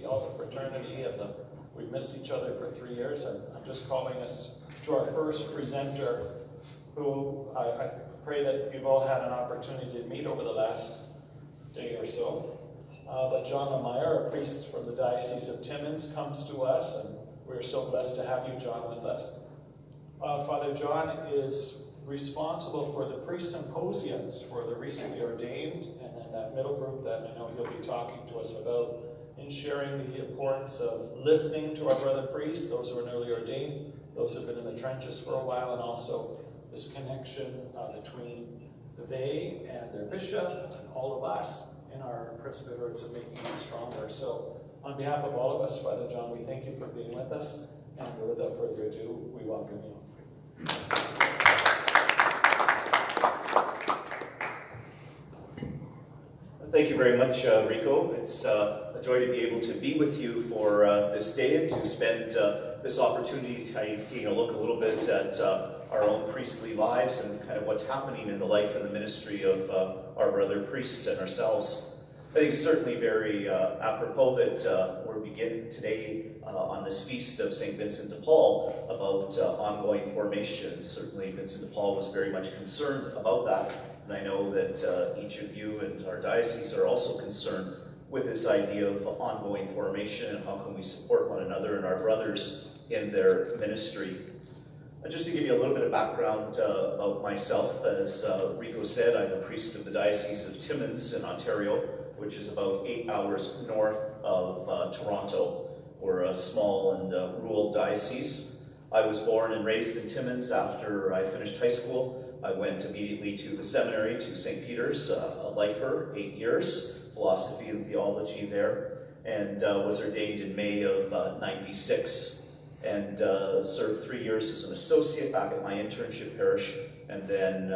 Alba fraternity, and we've missed each other for 3 years. I'm just calling us to our first presenter, who I pray that you've all had an opportunity to meet over the last day or so. But John Lemire, a priest from the Diocese of Timmins, comes to us, and we're so blessed to have you, John, with us. Father John is responsible for the priest symposiums for the recently ordained, and then that middle group that I know he'll be talking to us about, in sharing the importance of listening to our brother priests, those who are newly ordained, those who have been in the trenches for a while, and also this connection between they and their bishop and all of us in our presbyteries of making them stronger. So on behalf of all of us, Father John, we thank you for being with us, and without further ado, we welcome you. Thank you very much, Rico. It's a joy to be able to be with you for this day and to spend this opportunity to taking a look a little bit at our own priestly lives and kind of what's happening in the life and the ministry of our brother priests and ourselves. I think it's certainly very apropos that we're beginning today on this feast of St. Vincent de Paul about ongoing formation. Certainly Vincent de Paul was very much concerned about that. And I know that each of you and our diocese are also concerned with this idea of ongoing formation and how can we support one another and our brothers in their ministry. Just to give you a little bit of background about myself, as Rico said, I'm a priest of the Diocese of Timmins in Ontario, which is about 8 hours north of Toronto. We're a small and rural diocese. I was born and raised in Timmins. After I finished high school, I went immediately to the seminary, to St. Peter's, a lifer, 8 years, philosophy and theology there, and was ordained in May of '96, and served 3 years as an associate back at my internship parish, and then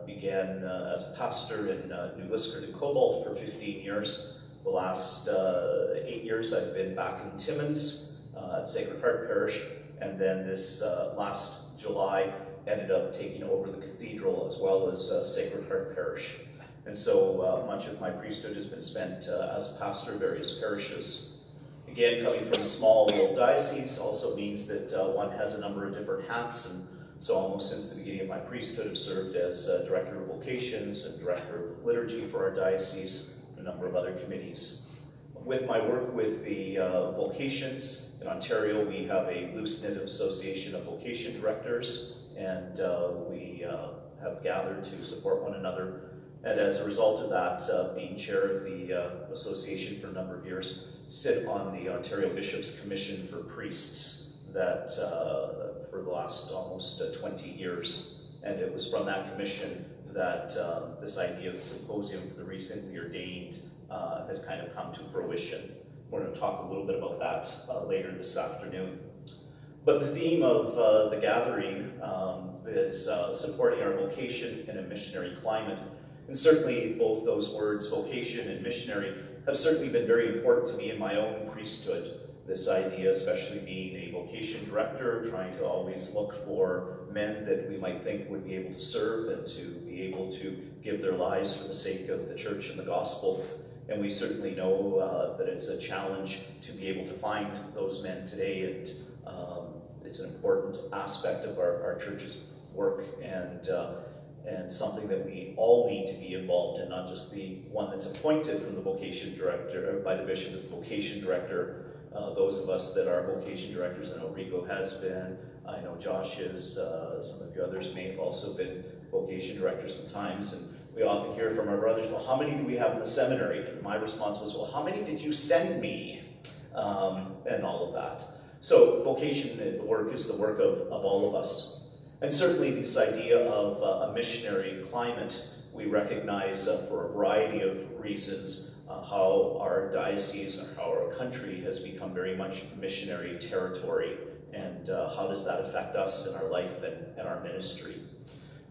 began as a pastor in New Liskeard and Cobalt for 15 years. The last 8 years I've been back in Timmins at Sacred Heart Parish, and then this last July ended up taking over the cathedral as well as Sacred Heart Parish. And so much of my priesthood has been spent as a pastor of various parishes. Again, coming from a small rural diocese also means that one has a number of different hats, and so almost since the beginning of my priesthood I've served as Director of Vocations and Director of Liturgy for our diocese, and a number of other committees. With my work with the vocations in Ontario, we have a loose-knit association of vocation directors, and we have gathered to support one another. And as a result of that, being chair of the association for a number of years, sit on the Ontario Bishops' Commission for Priests that for the last almost 20 years. And it was from that commission that this idea of the symposium for the recently ordained has kind of come to fruition. We're going to talk a little bit about that later this afternoon. But the theme of the gathering is supporting our vocation in a missionary climate. And certainly both those words, vocation and missionary, have certainly been very important to me in my own priesthood. This idea, especially being a vocation director, trying to always look for men that we might think would be able to serve and to be able to give their lives for the sake of the church and the gospel. And we certainly know that it's a challenge to be able to find those men today, and it's an important aspect of our church's work, and something that we all need to be involved in, not just the one that's appointed from the vocation director, or by the bishop as the vocation director. Those of us that are vocation directors, I know Rico has been, I know Josh is, some of you others may have also been vocation directors at times, and we often hear from our brothers, well, how many do we have in the seminary? And my response was, well, how many did you send me? And all of that. So vocation work is the work of all of us. And certainly this idea of a missionary climate, we recognize for a variety of reasons how our diocese and how our country has become very much missionary territory, and how does that affect us in our life and our ministry.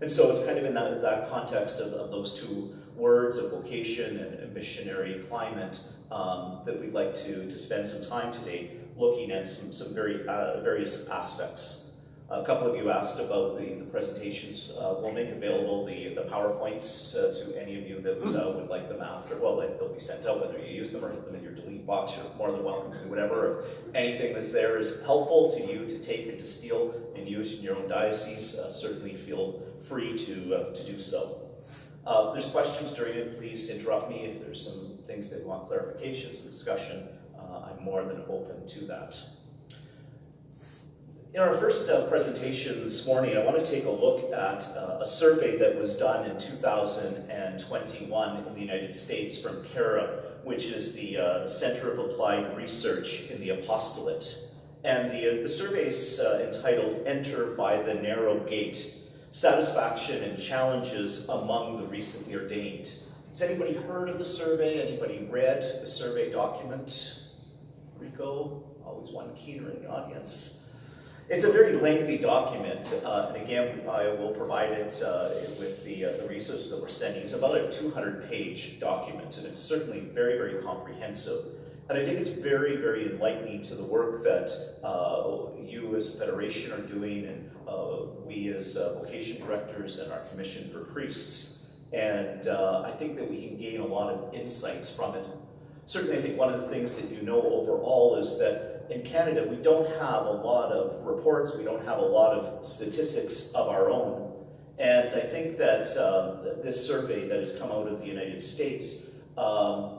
And so it's kind of in that context of those two words of vocation and missionary climate that we'd like to spend some time today looking at some very various aspects. A couple of you asked about the presentations. We'll make available the PowerPoints to any of you that would like them after. Well, they'll be sent out whether you use them or hit them in your delete box, you're more than welcome to. Whatever, if anything that's there is helpful to you to take and to steal and use in your own diocese, certainly feel free to do so. If there's questions during it, please interrupt me. If there's some things that want clarification, some discussion, I'm more than open to that. In our first presentation this morning, I want to take a look at a survey that was done in 2021 in the United States from CARA, which is the Center of Applied Research in the Apostolate. And the survey is entitled Enter by the Narrow Gate, Satisfaction and Challenges Among the Recently Ordained. Has anybody heard of the survey? Anybody read the survey document? Rico, always one keener in the audience. It's a very lengthy document, and again, I will provide it with the resources that we're sending. It's about a 200-page document, and it's certainly very, very comprehensive. And I think it's very, very enlightening to the work that you as a federation are doing, and we as vocation directors and our commission for priests. And I think that we can gain a lot of insights from it. Certainly, I think one of the things that you know overall is that in Canada, we don't have a lot of reports, we don't have a lot of statistics of our own. And I think that this survey that has come out of the United States,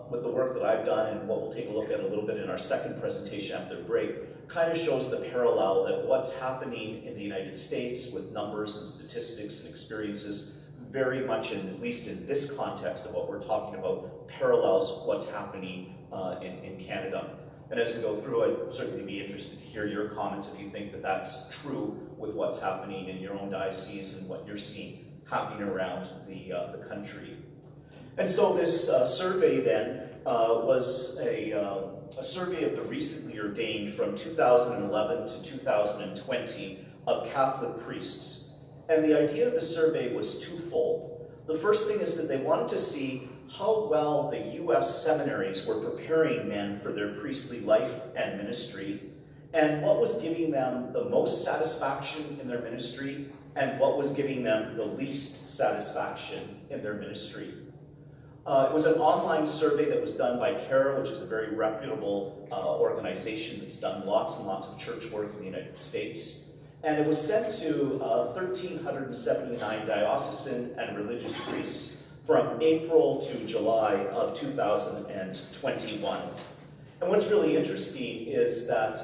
with the work that I've done and what we'll take a look at a little bit in our second presentation after the break, kind of shows the parallel that what's happening in the United States with numbers and statistics and experiences very much, at least in this context of what we're talking about, parallels what's happening in Canada. And as we go through, I'd certainly be interested to hear your comments if you think that that's true with what's happening in your own diocese and what you're seeing happening around the country. And so this survey then was a survey of the recently ordained from 2011 to 2020 of Catholic priests. And the idea of the survey was twofold. The first thing is that they wanted to see how well the U.S. seminaries were preparing men for their priestly life and ministry, and what was giving them the most satisfaction in their ministry, and what was giving them the least satisfaction in their ministry. It was an online survey that was done by CARA, which is a very reputable organization that's done lots and lots of church work in the United States. And it was sent to 1,379 diocesan and religious priests from April to July of 2021. And what's really interesting is that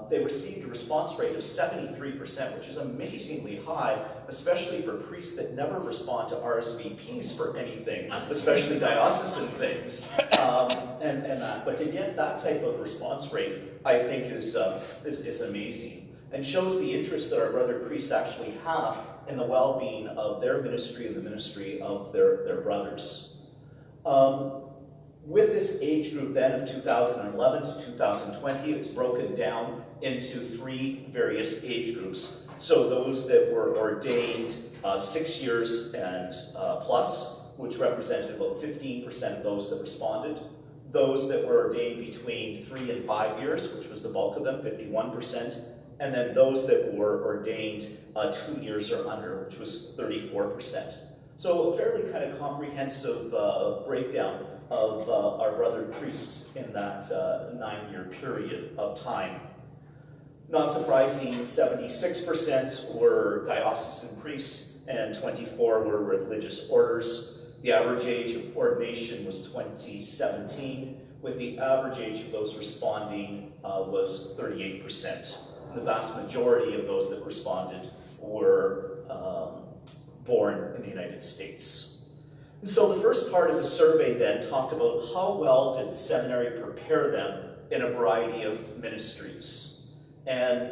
they received a response rate of 73%, which is amazingly high, especially for priests that never respond to RSVPs for anything, especially diocesan things. But to get that type of response rate, I think is amazing, and shows the interest that our brother priests actually have in the well-being of their ministry and the ministry of their brothers. With this age group then of 2011 to 2020, it's broken down into three various age groups. So those that were ordained 6 years and plus, which represented about 15% of those that responded. Those that were ordained between 3 and 5 years, which was the bulk of them, 51%. And then those that were ordained 2 years or under, which was 34%. So a fairly kind of comprehensive breakdown of our brother priests in that 9-year period of time. Not surprising, 76% were diocesan priests and 24 were religious orders. The average age of ordination was 2017, with the average age of those responding was 38%. The vast majority of those that responded were born in the United States. And so the first part of the survey then talked about how well did the seminary prepare them in a variety of ministries. And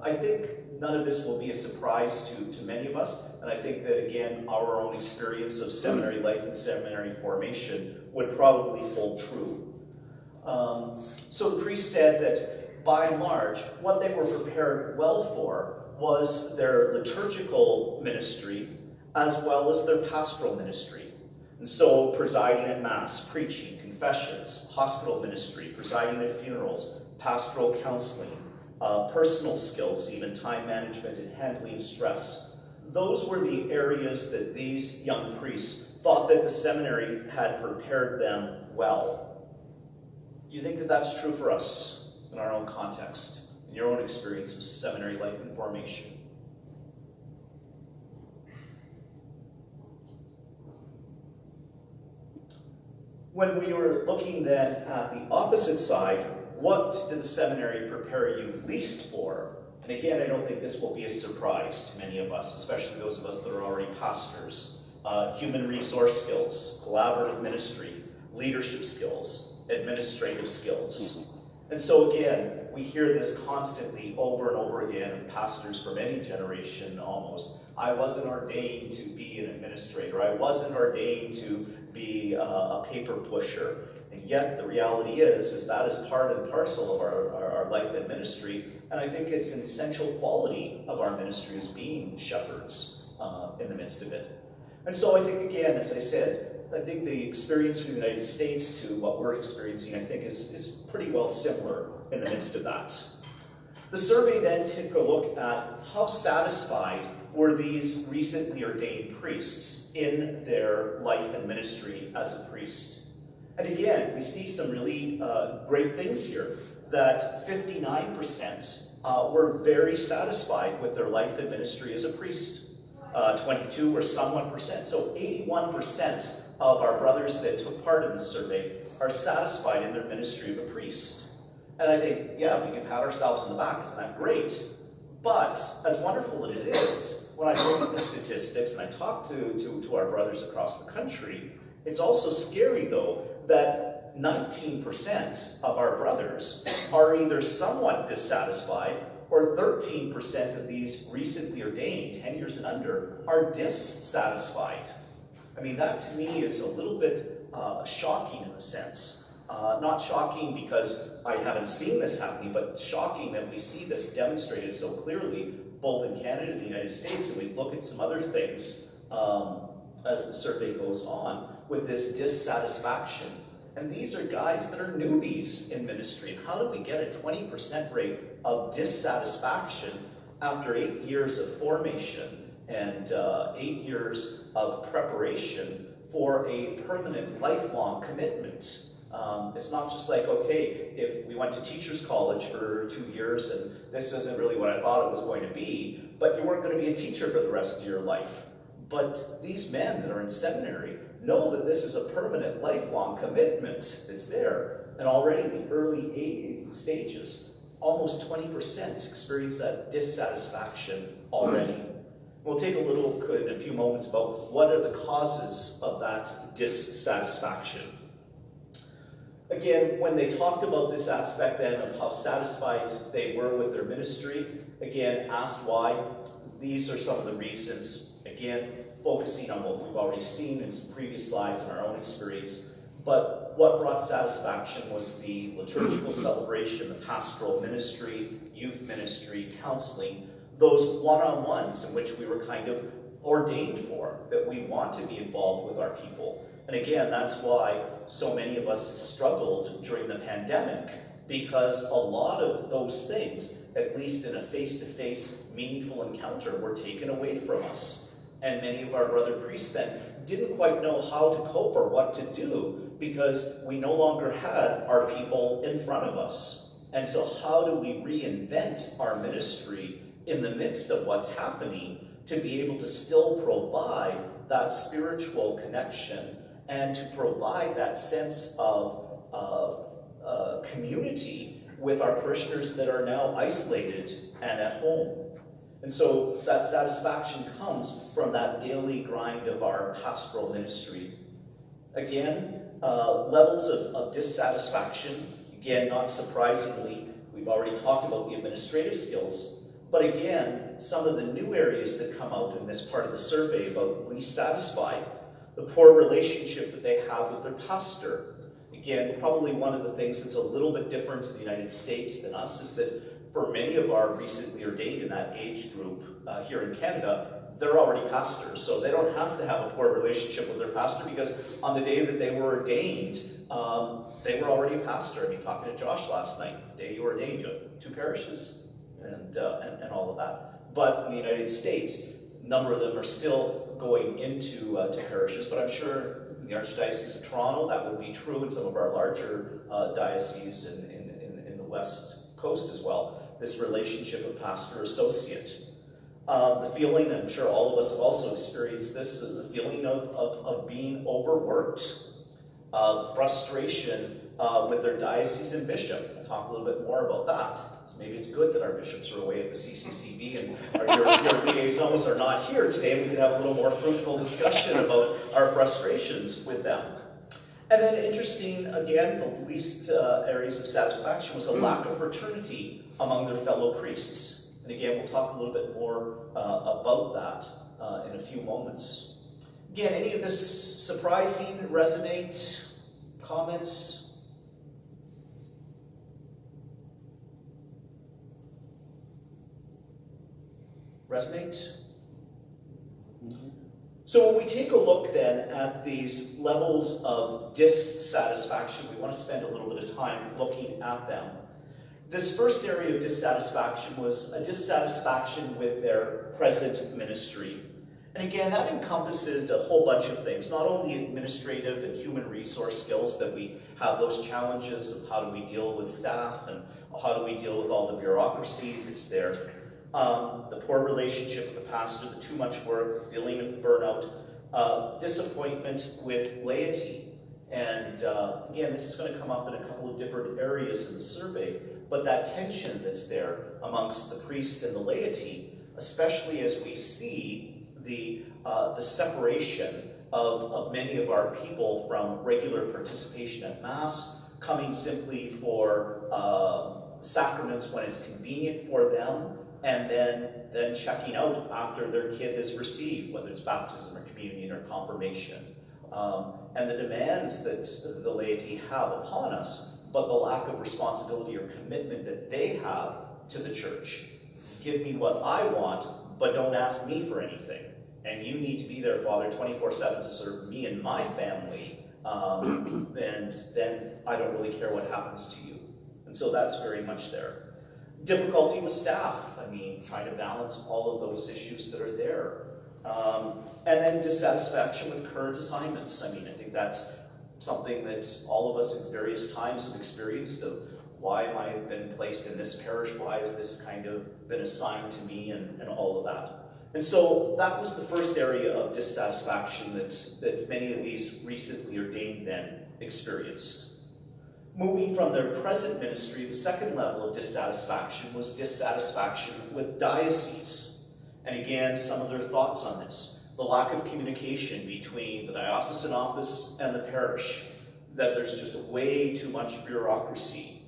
I think none of this will be a surprise to many of us, and I think that, again, our own experience of seminary life and seminary formation would probably hold true. So the priest said that, by and large, what they were prepared well for was their liturgical ministry as well as their pastoral ministry. And so presiding at Mass, preaching, confessions, hospital ministry, presiding at funerals, pastoral counseling, personal skills, even time management and handling stress. Those were the areas that these young priests thought that the seminary had prepared them well. Do you think that that's true for us in our own context, in your own experience of seminary life and formation? When we were looking then at the opposite side, what did the seminary prepare you least for? And again, I don't think this will be a surprise to many of us, especially those of us that are already pastors. Human resource skills, collaborative ministry, leadership skills, administrative skills. And so again, we hear this constantly over and over again of pastors from any generation almost. I wasn't ordained to be an administrator. I wasn't ordained to be a paper pusher. And yet the reality is that is part and parcel of our life and ministry. And I think it's an essential quality of our ministry as being shepherds in the midst of it. And so I think, again, as I said, I think the experience from the United States to what we're experiencing, I think, is pretty well similar in the midst of that. The survey then took a look at how satisfied were these recently ordained priests in their life and ministry as a priest. And again, we see some really great things here, that 59% were very satisfied with their life and ministry as a priest. 22 were somewhat percent. So 81% of our brothers that took part in this survey are satisfied in their ministry of a priest. And I think, yeah, we can pat ourselves on the back. Isn't that great? But as wonderful as it is, when I look at the statistics and I talk to our brothers across the country, it's also scary, though, that 19% of our brothers are either somewhat dissatisfied, or 13% of these recently ordained, 10 years and under, are dissatisfied. I mean, that to me is a little bit shocking in a sense. Not shocking because I haven't seen this happening, but shocking that we see this demonstrated so clearly, both in Canada and the United States, and we look at some other things as the survey goes on with this dissatisfaction. And these are guys that are newbies in ministry. How do we get a 20% rate of dissatisfaction after 8 years of formation and 8 years of preparation for a permanent, lifelong commitment? It's not just like, okay, if we went to teachers college for 2 years and this isn't really what I thought it was going to be, but you weren't going to be a teacher for the rest of your life. But these men that are in seminary know that this is a permanent, lifelong commitment. It's there. And already in the early stages, almost 20% experience that dissatisfaction already. We'll take a look in a few moments about what are the causes of that dissatisfaction. Again, when they talked about this aspect then of how satisfied they were with their ministry, again, asked why, these are some of the reasons. Again, focusing on what we've already seen in some previous slides in our own experience. But what brought satisfaction was the liturgical celebration, the pastoral ministry, youth ministry, counseling, those one-on-ones in which we were kind of ordained for, that we want to be involved with our people. And again, that's why so many of us struggled during the pandemic, because a lot of those things, at least in a face-to-face meaningful encounter, were taken away from us. And many of our brother priests then didn't quite know how to cope or what to do, because we no longer had our people in front of us. And so how do we reinvent our ministry in the midst of what's happening to be able to still provide that spiritual connection and to provide that sense of community with our parishioners that are now isolated and at home? And so that satisfaction comes from that daily grind of our pastoral ministry. Again, levels of dissatisfaction. Again, not surprisingly, we've already talked about the administrative skills. But again, some of the new areas that come out in this part of the survey about least satisfied, the poor relationship that they have with their pastor. Again, probably one of the things that's a little bit different in the United States than us is that for many of our recently ordained in that age group here in Canada, they're already pastors, so they don't have to have a poor relationship with their pastor, because on the day that they were ordained, they were already a pastor. I mean, talking to Josh last night, the day you were ordained, you had 2 parishes and all of that. But in the United States, a number of them are still going into to parishes, but I'm sure in the Archdiocese of Toronto. That would be true in some of our larger dioceses in the West Coast as well. This relationship of pastor-associate. The feeling, and I'm sure all of us have also experienced this, the feeling of being overworked, frustration with their diocesan bishop. We'll talk a little bit more about that. So maybe it's good that our bishops are away at the CCCB and your liaisons are not here today. We can have a little more fruitful discussion about our frustrations with them. And then interesting, again, the least areas of satisfaction was a lack of fraternity among their fellow priests. And again, we'll talk a little bit more about that in a few moments. Again, any of this surprising, resonate, comments? Resonate? So when we take a look then at these levels of dissatisfaction, we want to spend a little bit of time looking at them. This first area of dissatisfaction was a dissatisfaction with their present ministry. And again, that encompasses a whole bunch of things, not only administrative and human resource skills, that we have those challenges of how do we deal with staff and how do we deal with all the bureaucracy that's there. The poor relationship with the pastor, the too much work, feeling of burnout, disappointment with laity. And again, this is going to come up in a couple of different areas in the survey, but that tension that's there amongst the priest and the laity, especially as we see the separation of many of our people from regular participation at Mass, coming simply for sacraments when it's convenient for them, and then checking out after their kid has received, whether it's baptism or communion or confirmation. And the demands that the laity have upon us, but the lack of responsibility or commitment that they have to the church. Give me what I want, but don't ask me for anything. And you need to be there, Father, 24/7 to serve me and my family. And then I don't really care what happens to you. And so that's very much there. Difficulty with staff. I mean, trying to balance all of those issues that are there. And then dissatisfaction with current assignments. I mean, I think that's something that all of us at various times have experienced of why am I been placed in this parish? Why has this kind of been assigned to me and all of that? And so that was the first area of dissatisfaction that many of these recently ordained then experienced. Moving from their present ministry, the second level of dissatisfaction was dissatisfaction with dioceses. And again, some of their thoughts on this. The lack of communication between the diocesan office and the parish. That there's just way too much bureaucracy.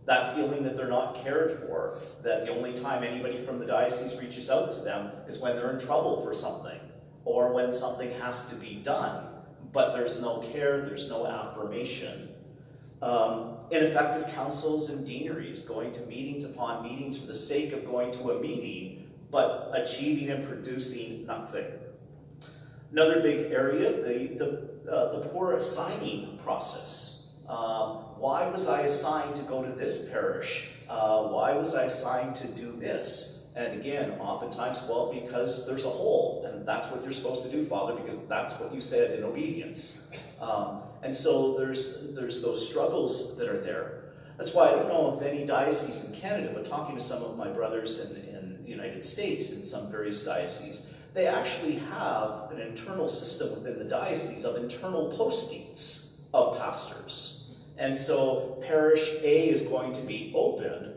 That feeling that they're not cared for. That the only time anybody from the diocese reaches out to them is when they're in trouble for something. Or when something has to be done. But there's no care, there's no affirmation. Ineffective councils and deaneries, going to meetings upon meetings for the sake of going to a meeting, but achieving and producing nothing. Another big area, the poor assigning process. Why was I assigned to go to this parish? Why was I assigned to do this? And again, oftentimes, well, because there's a hole, and that's what you're supposed to do, Father, because that's what you said in obedience. And so there's those struggles that are there. That's why I don't know if any diocese in Canada, but talking to some of my brothers in the United States in some various dioceses, they actually have an internal system within the diocese of internal postings of pastors. And so Parish A is going to be open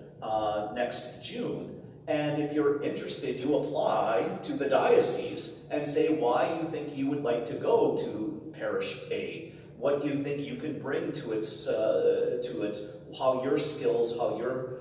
next June. And if you're interested, you apply to the diocese and say why you think you would like to go to Parish A. What you think you can bring to it, how your skills, how your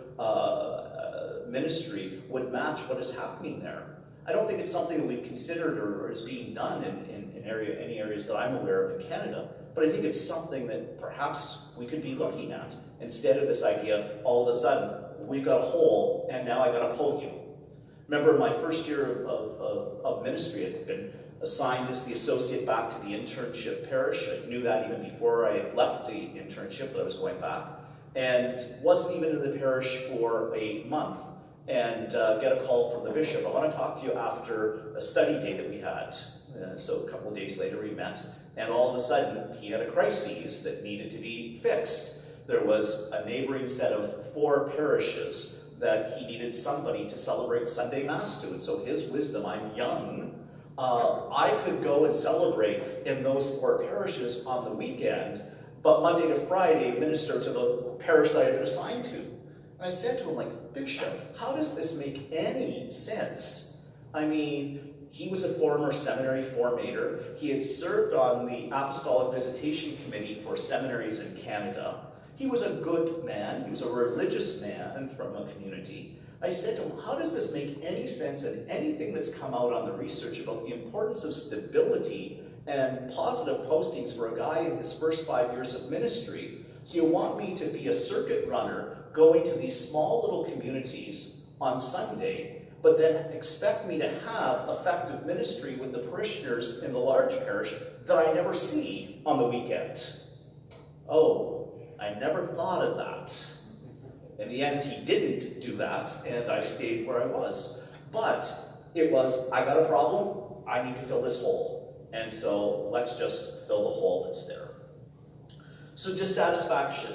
ministry would match what is happening there. I don't think it's something that we've considered or is being done in any areas that I'm aware of in Canada, but I think it's something that perhaps we could be looking at instead of this idea, all of a sudden, we've got a hole and now I got to pull you. Remember my first year of ministry, I had been assigned as the associate back to the internship parish. I knew that even before I had left the internship that I was going back. And wasn't even in the parish for a month. And get a call from the bishop. I want to talk to you after a study day that we had. So a couple of days later we met, and all of a sudden he had a crisis that needed to be fixed. There was a neighboring set of 4 parishes that he needed somebody to celebrate Sunday Mass to, and so his wisdom, I'm young, I could go and celebrate in those 4 parishes on the weekend, but Monday to Friday minister to the parish that I had been assigned to. And I said to him, like, Bishop, how does this make any sense? I mean, he was a former seminary formator. He had served on the Apostolic Visitation Committee for seminaries in Canada. He was a good man. He was a religious man from a community. I said to him, how does this make any sense, and anything that's come out on the research about the importance of stability and positive postings for a guy in his first 5 years of ministry? So you want me to be a circuit runner going to these small little communities on Sunday, but then expect me to have effective ministry with the parishioners in the large parish that I never see on the weekend? Oh, I never thought of that. In the end, he didn't do that, and I stayed where I was. But it was, I got a problem, I need to fill this hole. And so let's just fill the hole that's there. So dissatisfaction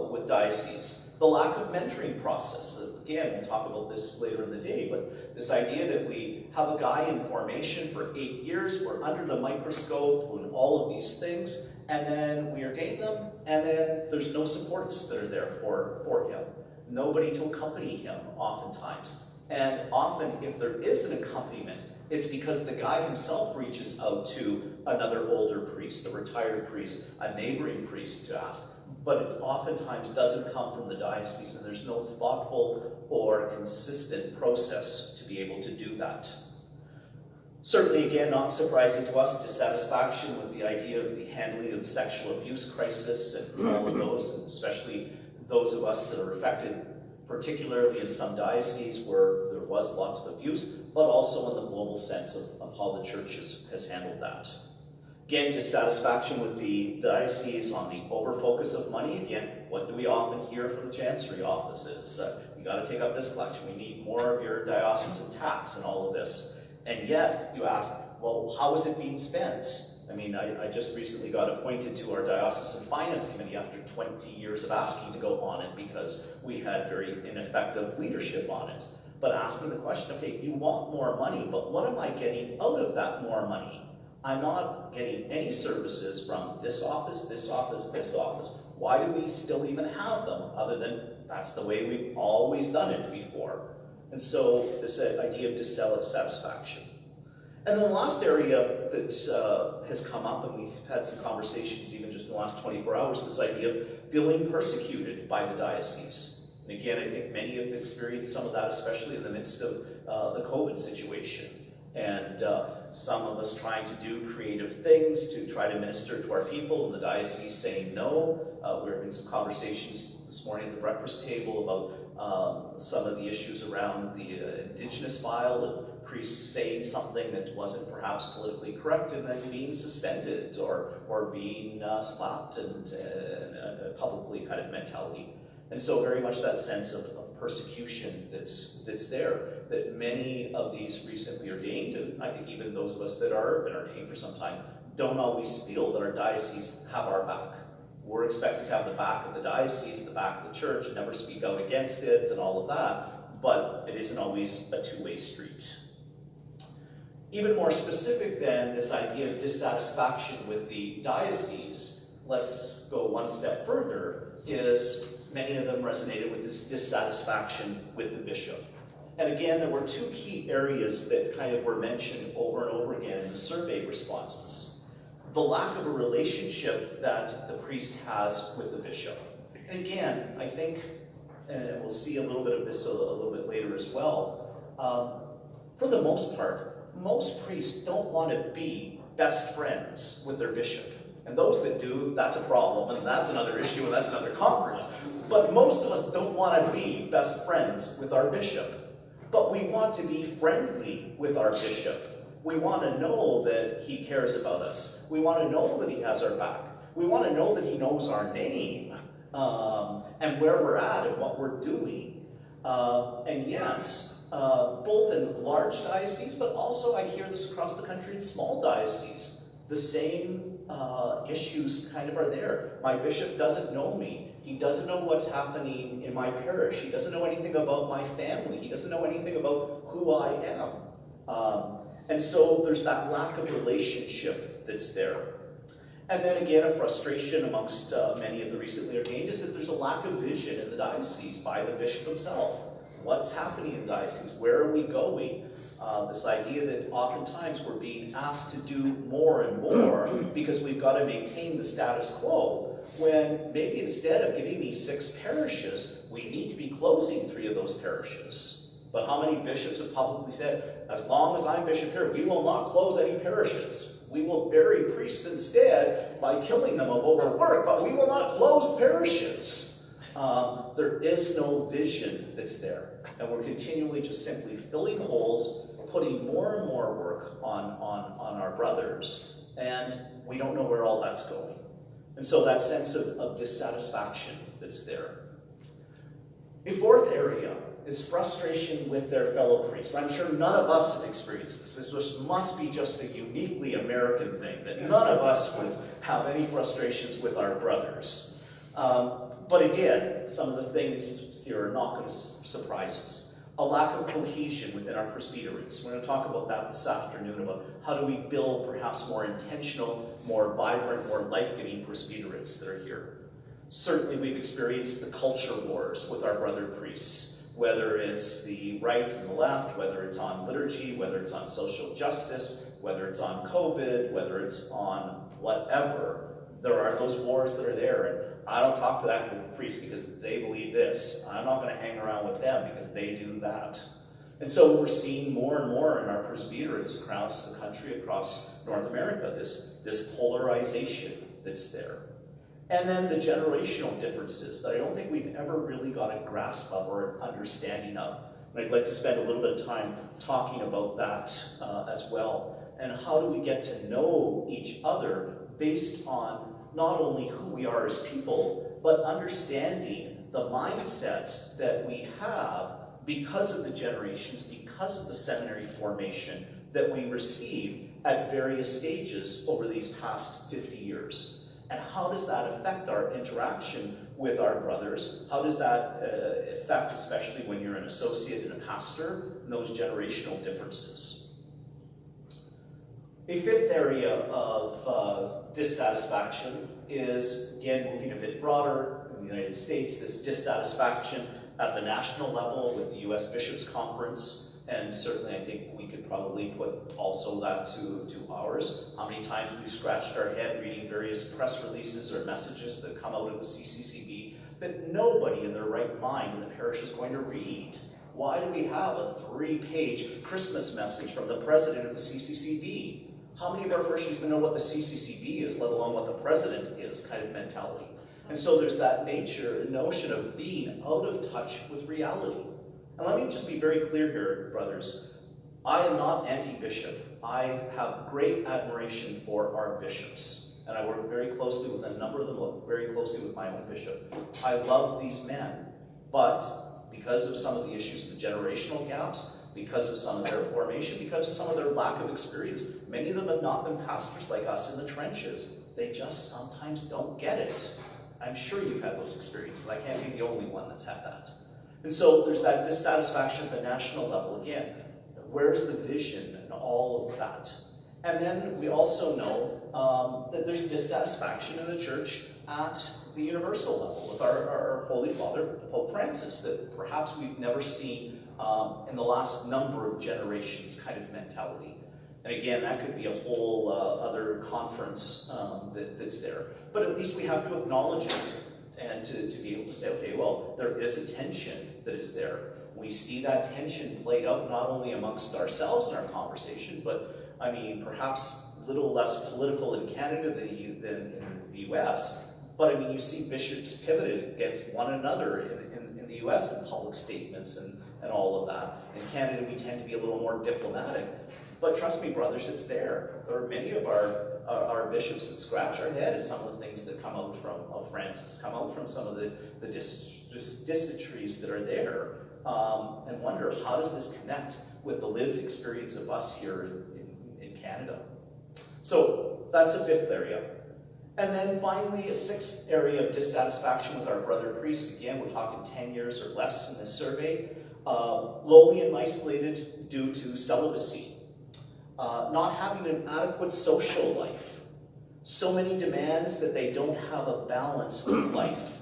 with diocese. The lack of mentoring process. Again, we'll talk about this later in the day, but this idea that we have a guy in formation for 8 years, we're under the microscope doing all of these things, and then we ordain them, and then there's no supports that are there for him. Nobody to accompany him oftentimes. And often, if there is an accompaniment, it's because the guy himself reaches out to another older priest, a retired priest, a neighboring priest to ask. But it oftentimes doesn't come from the diocese, and there's no thoughtful or consistent process to be able to do that. Certainly, again, not surprising to us, dissatisfaction with the idea of the handling of the sexual abuse crisis and all of those, and especially those of us that are affected, particularly in some dioceses where there was lots of abuse, but also in the global sense of how the church has handled that. Again, dissatisfaction with the diocese on the overfocus of money. Again, what do we often hear from the chancery offices? You got to take up this collection. We need more of your diocesan tax and all of this. And yet, you ask, well, how is it being spent? I mean, I just recently got appointed to our diocesan finance committee after 20 years of asking to go on it because we had very ineffective leadership on it. But asking the question, okay, you want more money, but what am I getting out of that more money? I'm not getting any services from this office, this office, this office. Why do we still even have them, other than that's the way we've always done it before? And so this idea of dissatisfaction. And then the last area that has come up, and we've had some conversations even just in the last 24 hours, this idea of feeling persecuted by the diocese. And again, I think many have experienced some of that, especially in the midst of the COVID situation. And some of us trying to do creative things to try to minister to our people, and the diocese saying no. We're having some conversations this morning at the breakfast table about some of the issues around the Indigenous file, and priests saying something that wasn't perhaps politically correct, and then being suspended or being slapped, and a publicly kind of mentality. And so very much that sense of persecution that's there, that many of these recently ordained, and I think even those of us that are been ordained for some time, don't always feel that our diocese have our back. We're expected to have the back of the diocese, the back of the church, never speak out against it and all of that, but it isn't always a two-way street. Even more specific than this idea of dissatisfaction with the diocese, let's go one step further, is many of them resonated with this dissatisfaction with the bishop. And again, there were 2 key areas that kind of were mentioned over and over again in the survey responses. The lack of a relationship that the priest has with the bishop. And again, I think, and we'll see a little bit of this a little bit later as well, for the most part, most priests don't want to be best friends with their bishop. And those that do, that's a problem, and that's another issue, and that's another conference. But most of us don't want to be best friends with our bishop. But we want to be friendly with our bishop. We want to know that he cares about us. We want to know that he has our back. We want to know that he knows our name, and where we're at and what we're doing. And yet, both in large dioceses, but also I hear this across the country in small dioceses. The same issues kind of are there. My bishop doesn't know me. He doesn't know what's happening in my parish. He doesn't know anything about my family. He doesn't know anything about who I am. And so there's that lack of relationship that's there. And then again, a frustration amongst many of the recently ordained is that there's a lack of vision in the diocese by the bishop himself. What's happening in the diocese? Where are we going? This idea that oftentimes we're being asked to do more and more because we've got to maintain the status quo, when maybe instead of giving me 6 parishes, we need to be closing 3 of those parishes. But how many bishops have publicly said, as long as I'm bishop here, we will not close any parishes. We will bury priests instead by killing them of overwork, but we will not close parishes. There is no vision that's there. And we're continually just simply filling holes, putting more and more work on our brothers, and we don't know where all that's going. And so that sense of dissatisfaction that's there. A fourth area is frustration with their fellow priests. I'm sure none of us have experienced this. This must be just a uniquely American thing, that none of us would have any frustrations with our brothers. But again, some of the things here are not going to surprise us. A lack of cohesion within our presbyteries. We're going to talk about that this afternoon, about how do we build perhaps more intentional, more vibrant, more life-giving presbyteries that are here. Certainly we've experienced the culture wars with our brother priests, whether it's the right and the left, whether it's on liturgy, whether it's on social justice, whether it's on COVID, whether it's on whatever. There are those wars that are there, and I don't talk to that group of priests because they believe this. I'm not going to hang around with them because they do that. And so we're seeing more and more in our presbyteries across the country, across North America, this polarization that's there. And then the generational differences that I don't think we've ever really got a grasp of or an understanding of. And I'd like to spend a little bit of time talking about that as well. And how do we get to know each other based on not only who we are as people, but understanding the mindset that we have because of the generations, because of the seminary formation that we receive at various stages over these past 50 years. And how does that affect our interaction with our brothers? How does that affect, especially when you're an associate and a pastor, those generational differences? A fifth area of dissatisfaction is, again, moving a bit broader in the United States, this dissatisfaction at the national level with the U.S. Bishops' Conference, and certainly I think we could probably put also that to ours. How many times we've scratched our head reading various press releases or messages that come out of the CCCB that nobody in their right mind in the parish is going to read. Why do we have a 3-page Christmas message from the president of the CCCB? How many of our parishioners even know what the CCCB is, let alone what the president is, kind of mentality? And so there's that notion of being out of touch with reality. And let me just be very clear here, brothers. I am not anti-bishop. I have great admiration for our bishops. And I work very closely with a number of them, work very closely with my own bishop. I love these men. But because of some of the issues, the generational gaps, because of some of their formation, because of some of their lack of experience, many of them have not been pastors like us in the trenches. They just sometimes don't get it. I'm sure you've had those experiences. I can't be the only one that's had that. And so there's that dissatisfaction at the national level again. Where's the vision and all of that? And then we also know that there's dissatisfaction in the church at the universal level with our Holy Father, Pope Francis, that perhaps we've never seen in the last number of generations kind of mentality. And again, that could be a whole other conference that's there. But at least we have to acknowledge it and to be able to say, okay, well, there is a tension that is there. We see that tension played out not only amongst ourselves in our conversation, but I mean, perhaps a little less political in Canada than in the US. But I mean, you see bishops pivoted against one another in the US in public statements and all of that. In Canada, we tend to be a little more diplomatic. But trust me, brothers, it's there. There are many of our bishops that scratch our head at some of the things that come out from Francis, come out from some of the dysenteries that are there. and wonder, how does this connect with the lived experience of us here in Canada? So that's a fifth area. And then finally, a sixth area of dissatisfaction with our brother priests. Again, we're talking 10 years or less in this survey. Lonely and isolated due to celibacy. Not having an adequate social life. So many demands that they don't have a balanced life.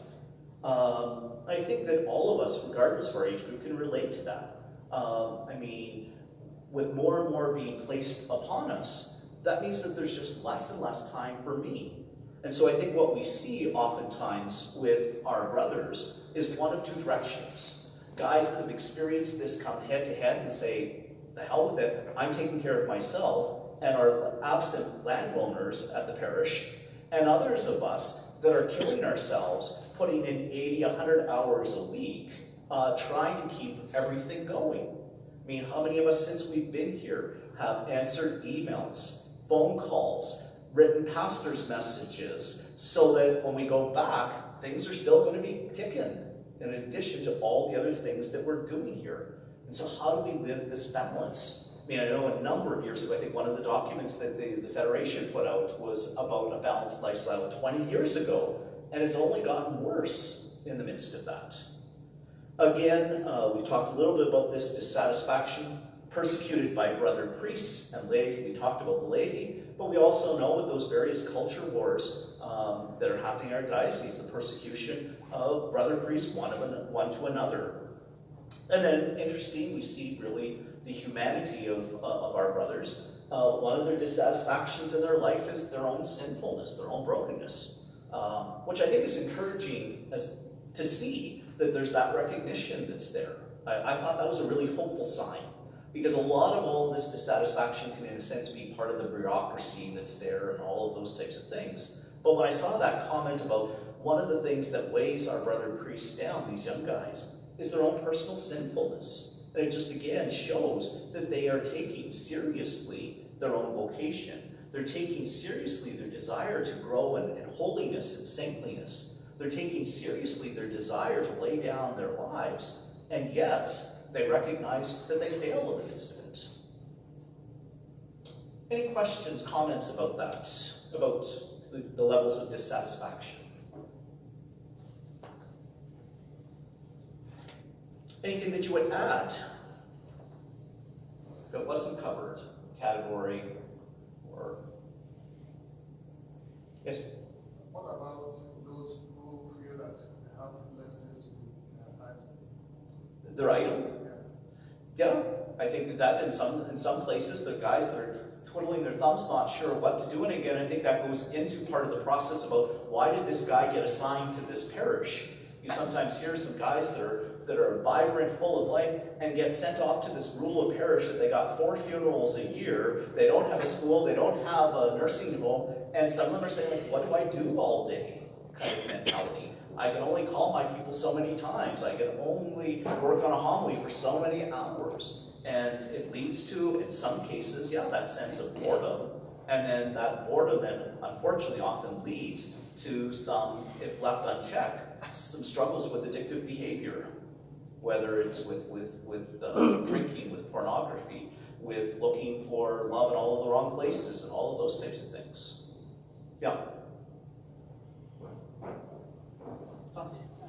I think that all of us, regardless of our age group, can relate to that. I mean, with more and more being placed upon us, that means that there's just less and less time for me. And so I think what we see oftentimes with our brothers is one of two directions. Guys that have experienced this come head to head and say, the hell with it, I'm taking care of myself, and are absent landowners at the parish, and others of us that are killing ourselves, putting in 80, 100 hours a week, trying to keep everything going. I mean, how many of us since we've been here have answered emails, phone calls, written pastor's messages, so that when we go back, things are still going to be ticking, in addition to all the other things that we're doing here. And so how do we live this balance? I mean, I know a number of years ago, I think one of the documents that the Federation put out was about a balanced lifestyle 20 years ago, and it's only gotten worse in the midst of that. Again, we talked a little bit about this dissatisfaction, persecuted by brother priests and laity. We talked about the laity, but we also know with those various culture wars that are happening in our diocese, the persecution of brother priests one to another. And then, interesting, we see really the humanity of our brothers. One of their dissatisfactions in their life is their own sinfulness, their own brokenness, which I think is encouraging to see that there's that recognition that's there. I thought that was a really hopeful sign, because a lot of all this dissatisfaction can, in a sense, be part of the bureaucracy that's there and all of those types of things. But when I saw that comment about one of the things that weighs our brother priests down, these young guys, is their own personal sinfulness. And it just, again, shows that they are taking seriously their own vocation. They're taking seriously their desire to grow in holiness and saintliness. They're taking seriously their desire to lay down their lives, and yet they recognize that they fail in the midst of it. Any questions, comments about that, about the levels of dissatisfaction? Anything that you would add that wasn't covered, category, or... Yes? What about those who feel that they have less things to do in their time? They're idle? Yeah, I think that in some places, the guys that are twiddling their thumbs, not sure what to do. And again, I think that goes into part of the process about why did this guy get assigned to this parish? You sometimes hear some guys that are vibrant, full of life, and get sent off to this rural parish that they got 4 funerals a year. They don't have a school, they don't have a nursing home, and some of them are saying, like, what do I do all day? Kind of mentality. I can only call my people so many times. I can only work on a homily for so many hours. And it leads to, in some cases, yeah, that sense of boredom. And then that boredom then, unfortunately, often leads to some, if left unchecked, some struggles with addictive behavior. Whether it's with drinking, with pornography, with looking for love in all of the wrong places, and all of those types of things. Yeah.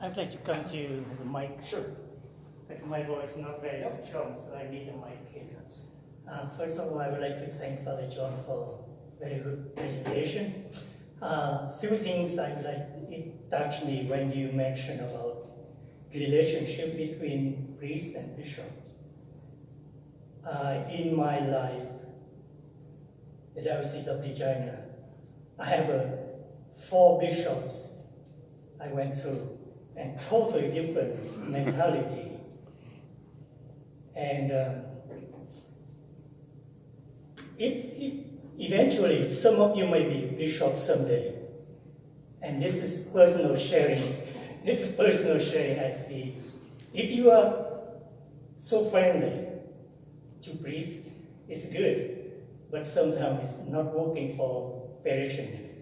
I'd like to come to the mic. Sure. Because my voice is not very strong, so I need a mic here. First of all, I would like to thank Father John for very good presentation. Few things I would like, it touched me when you mentioned about the relationship between priest and bishop. In my life, the Diocese of Regina, I have 4 bishops I went through, and totally different mentality. And if eventually some of you may be bishops someday, and this is personal sharing. This is personal sharing, I see. If you are so friendly to priests, it's good, but sometimes it's not working for parishioners.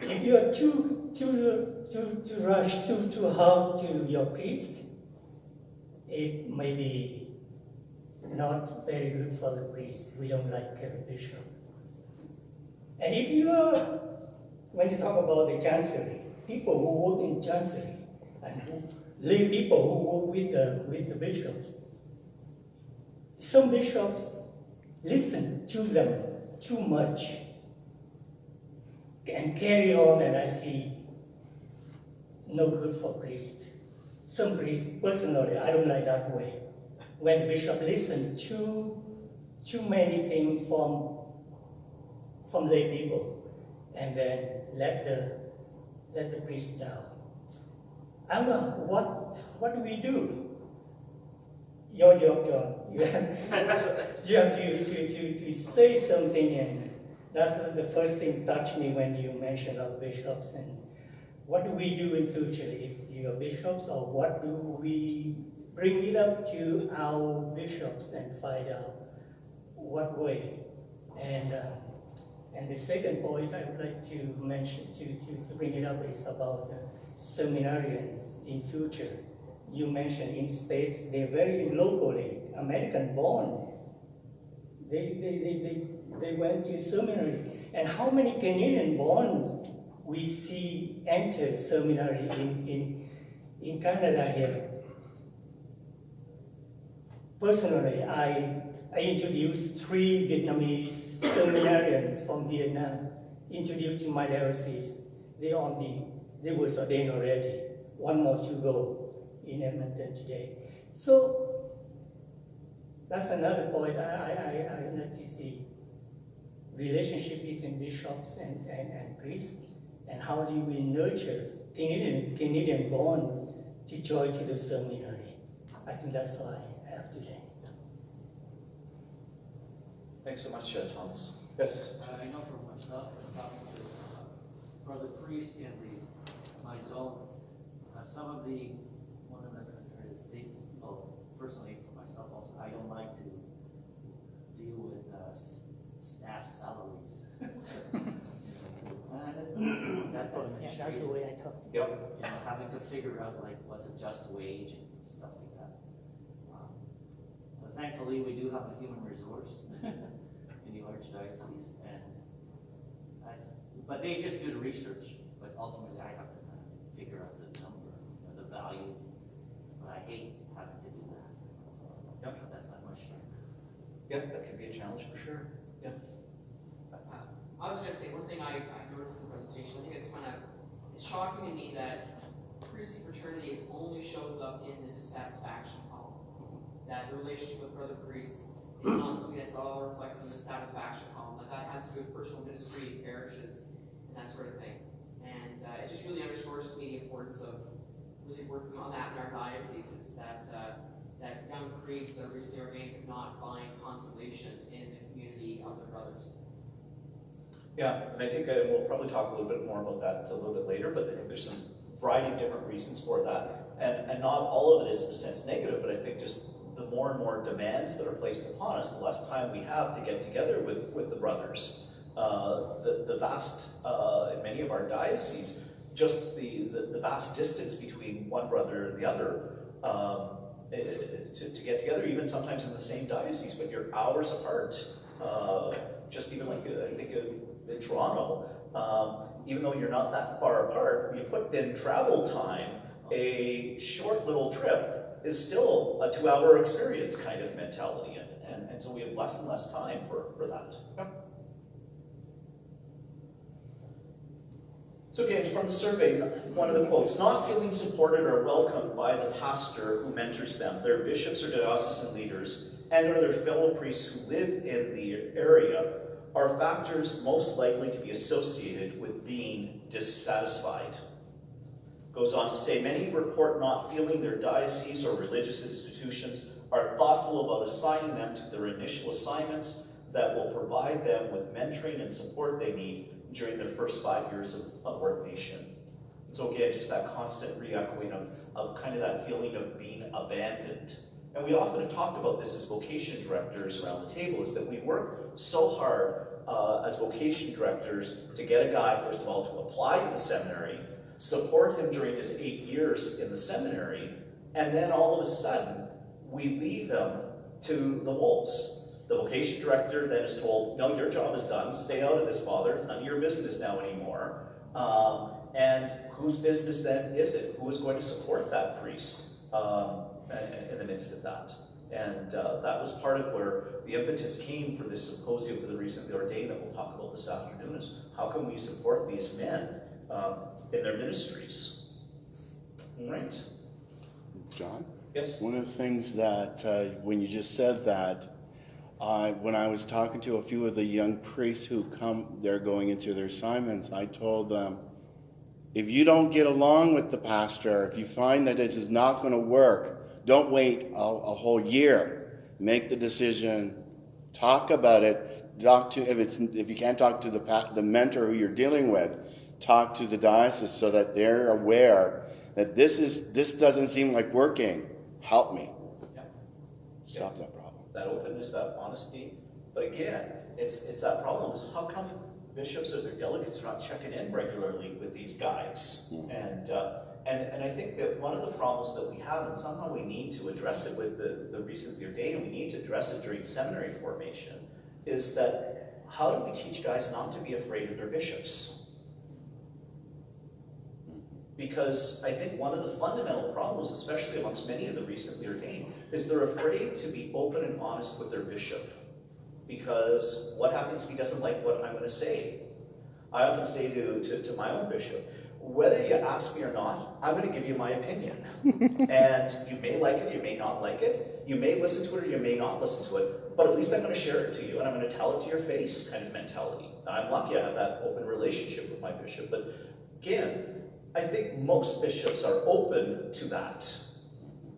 If you are too rush, too hard to your priest, it may be not very good for the priest. We don't like the bishop. And if you are, when you talk about the chancery, people who work in chancery and lay people who work with the bishops, some bishops listen to them too much and carry on, and I see no good for priests. Some priests, personally, I don't like that way. When bishop listens too many things from lay people, and then let the priest down. Alba, what do we do? Your job, John. You have to say something, and that's the first thing touched me when you mentioned our bishops. And what do we do in future if you are bishops, or what do we bring it up to our bishops and find out what way? And the second point I would like to mention, to bring it up, is about the seminarians in future. You mentioned in states, they're very locally American born. They went to seminary. And how many Canadian borns we see enter seminary in Canada here? Personally, I introduced 3 Vietnamese seminarians from Vietnam, introduced to my diocese. They were ordained already. 1 more to go in Edmonton today. So that's another point I like to see. Relationship between bishops and priests, and how do we nurture Canadian born to join to the seminary. I think that's all I have today. Thanks so much, Thomas. Yes? I know for myself, talking to brother priest in my zone, some of the, one of the is, well, personally for myself also, I don't like to deal with staff salaries. That's the way I talk. Yep. Having to figure out like what's a just wage and stuff like that. But thankfully, we do have a human resource in the archdiocese, but they just do the research. But ultimately, I have to kind of figure out the number, the value. But I hate having to do that. Yep. That's not my strength. Yep, that can be a challenge for sure. Yep. I was going to say, one thing I noticed in the presentation, I think it's shocking to me that priestly fraternity only shows up in the dissatisfaction column. That the relationship with brother priests is not something that's all reflected in the satisfaction column. That has to do with personal ministry, parishes, and that sort of thing. And it just really underscores to me the importance of really working on that in our dioceses, that young priests that are recently ordained could not find consolation in the community of their brothers. Yeah, and I think we'll probably talk a little bit more about that a little bit later, but I think there's some variety of different reasons for that. And not all of it is in a sense negative, but I think just the more and more demands that are placed upon us, the less time we have to get together with the brothers. The vast, in many of our dioceses, just the vast distance between one brother and the other, to get together, even sometimes in the same diocese, but you're hours apart. Just even like, I think in Toronto, even though you're not that far apart, you put in travel time, a short little trip is still a 2-hour experience kind of mentality, and so we have less and less time for that. Yep. So again, from the survey, one of the quotes, not feeling supported or welcomed by the pastor who mentors them, their bishops or diocesan leaders, and or their fellow priests who live in the area, are factors most likely to be associated with being dissatisfied. Goes on to say, many report not feeling their diocese or religious institutions are thoughtful about assigning them to their initial assignments that will provide them with mentoring and support they need during their first 5 years of ordination. And so again, just that constant re-echoing of kind of that feeling of being abandoned. And we often have talked about this as vocation directors around the table, is that we work so hard as vocation directors to get a guy, first of all, to apply to the seminary, support him during his 8 years in the seminary, and then all of a sudden, we leave him to the wolves. The vocation director then is told, no, your job is done, stay out of this, Father, it's none of your business now anymore. And whose business then is it? Who is going to support that priest in the midst of that? And that was part of where the impetus came for this symposium for the recently ordained that we'll talk about this afternoon, is how can we support these men in their ministries? All right. John? Yes? One of the things that, when you just said that, when I was talking to a few of the young priests who they're going into their assignments, I told them, if you don't get along with the pastor, if you find that this is not going to work, don't wait a whole year. Make the decision, talk about it, if you can't talk to the mentor who you're dealing with, talk to the diocese so that they're aware that this doesn't seem like working. Help me. Yeah. Stop that problem. That openness, that honesty. But again, it's that problem is how come bishops or their delegates are not checking in regularly with these guys? And I think that one of the problems that we have, and somehow we need to address it with the recently ordained, and we need to address it during seminary formation, is that how do we teach guys not to be afraid of their bishops? Because I think one of the fundamental problems, especially amongst many of the recently ordained, is they're afraid to be open and honest with their bishop. Because what happens if he doesn't like what I'm going to say? I often say to my own bishop, whether you ask me or not, I'm going to give you my opinion. And you may like it, you may not like it. You may listen to it or you may not listen to it. But at least I'm going to share it to you and I'm going to tell it to your face kind of mentality. Now, I'm lucky I have that open relationship with my bishop. But again, I think most bishops are open to that.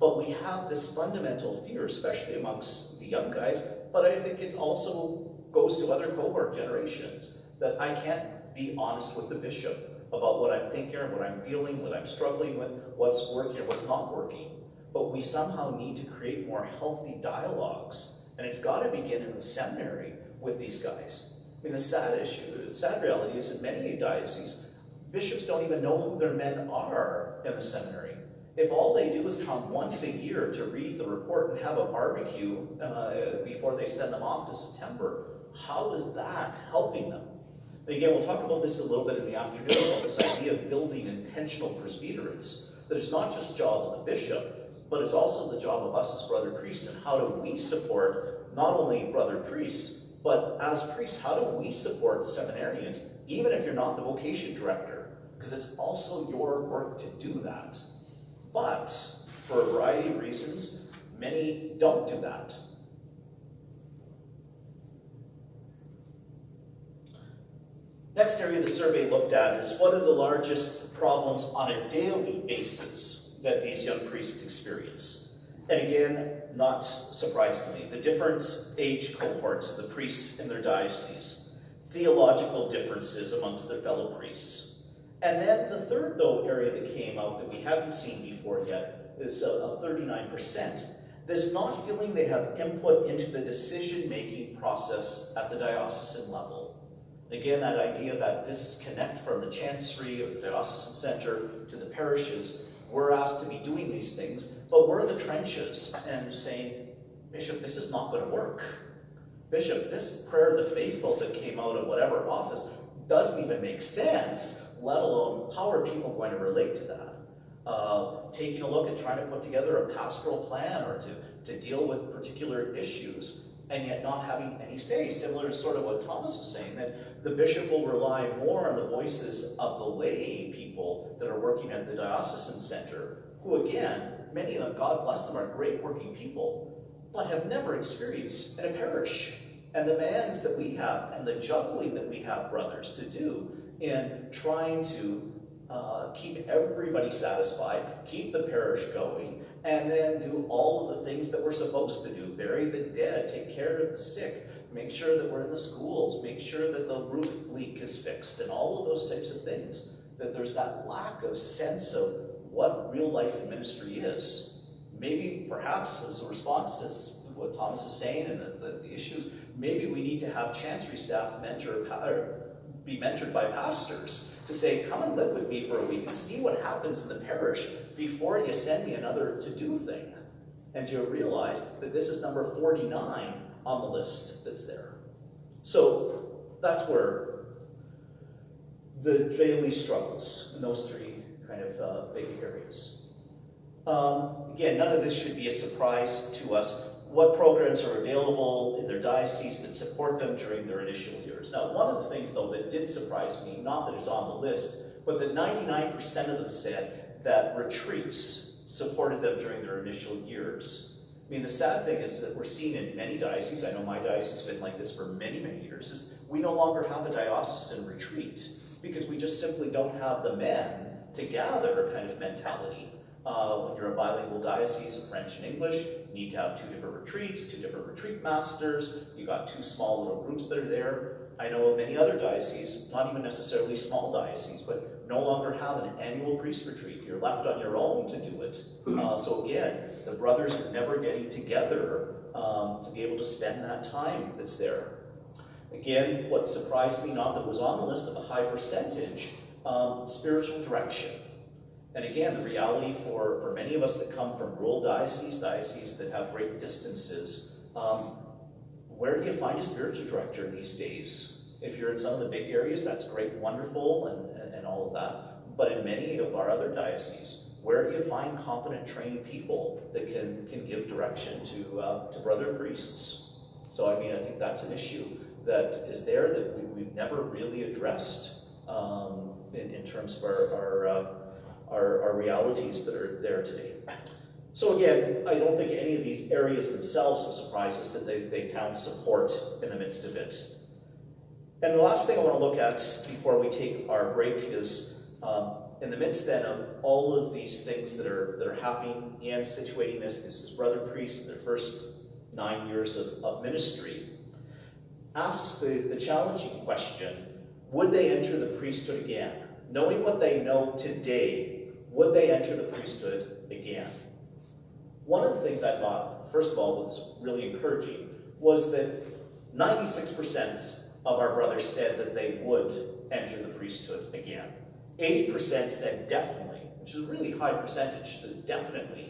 But we have this fundamental fear, especially amongst the young guys, but I think it also goes to other cohort generations, that I can't be honest with the bishop about what I'm thinking, what I'm feeling, what I'm struggling with, what's working or what's not working. But we somehow need to create more healthy dialogues. And it's got to begin in the seminary with these guys. I mean, the sad reality is in many dioceses, bishops don't even know who their men are in the seminary. If all they do is come once a year to read the report and have a barbecue before they send them off to September, how is that helping them? And again, we'll talk about this a little bit in the afternoon, about this idea of building intentional presbyterates, that it's not just the job of the bishop, but it's also the job of us as brother priests, and how do we support not only brother priests, but as priests, how do we support seminarians, even if you're not the vocation director? Because it's also your work to do that. But for a variety of reasons, many don't do that. Next area the survey looked at is what are the largest problems on a daily basis that these young priests experience? And again, not surprisingly, the different age cohorts of the priests in their dioceses, theological differences amongst their fellow priests. And then the third, though, area that came out that we haven't seen before yet is 39%. This not feeling they have input into the decision-making process at the diocesan level. Again, that idea, that disconnect from the chancery or the diocesan center to the parishes, we're asked to be doing these things, but we're in the trenches and saying, Bishop, this is not going to work. Bishop, this prayer of the faithful that came out of whatever office doesn't even make sense, let alone how are people going to relate to that? Taking a look at trying to put together a pastoral plan or to deal with particular issues, and yet not having any say, similar to sort of what Thomas was saying, that the bishop will rely more on the voices of the lay people that are working at the diocesan center, who again, many of them, God bless them, are great working people, but have never experienced in a parish. And the demands that we have and the juggling that we have, brothers, to do in trying to keep everybody satisfied, keep the parish going, and then do all of the things that we're supposed to do. Bury the dead, take care of the sick, make sure that we're in the schools, make sure that the roof leak is fixed, and all of those types of things. That there's that lack of sense of what real life in ministry is. Maybe, perhaps, as a response to what Thomas is saying and the issues, maybe we need to have chancery staff be mentored by pastors to say, come and live with me for a week and see what happens in the parish before you send me another to-do thing. and you realize that this is number 49 on the list that's there. So that's where the daily struggles in those three kind of big areas. Again, none of this should be a surprise to us. What programs are available in their diocese that support them during their initial years? Now, one of the things, though, that did surprise me, not that it's on the list, but that 99% of them said that retreats supported them during their initial years. I mean, the sad thing is that we're seeing in many dioceses, I know my diocese has been like this for many, many years, is we no longer have a diocesan retreat because we just simply don't have the men to gather kind of mentality. When you're a bilingual diocese of French and English, you need to have 2 different retreats, 2 different retreat masters, you got 2 small little groups that are there. I know of many other dioceses, not even necessarily small dioceses, but no longer have an annual priest retreat. You're left on your own to do it. So again, the brothers are never getting together to be able to spend that time that's there. Again, what surprised me, not that it was on the list, but a high percentage, spiritual direction. And again, the reality for many of us that come from rural dioceses that have great distances, where do you find a spiritual director these days? If you're in some of the big areas, that's great, wonderful, and all of that. But in many of our other dioceses, where do you find competent, trained people that can give direction to brother priests? So I mean, I think that's an issue that is there that we've never really addressed in terms of our realities that are there today. So again, I don't think any of these areas themselves will surprise us that they found support in the midst of it. And the last thing I want to look at before we take our break is in the midst then of all of these things that are happening and situating this is brother priests in their first 9 years of ministry, asks the challenging question, would they enter the priesthood again? Knowing what they know today, would they enter the priesthood again? One of the things I thought, first of all, was really encouraging, was that 96% of our brothers said that they would enter the priesthood again. 80% said definitely, which is a really high percentage, definitely.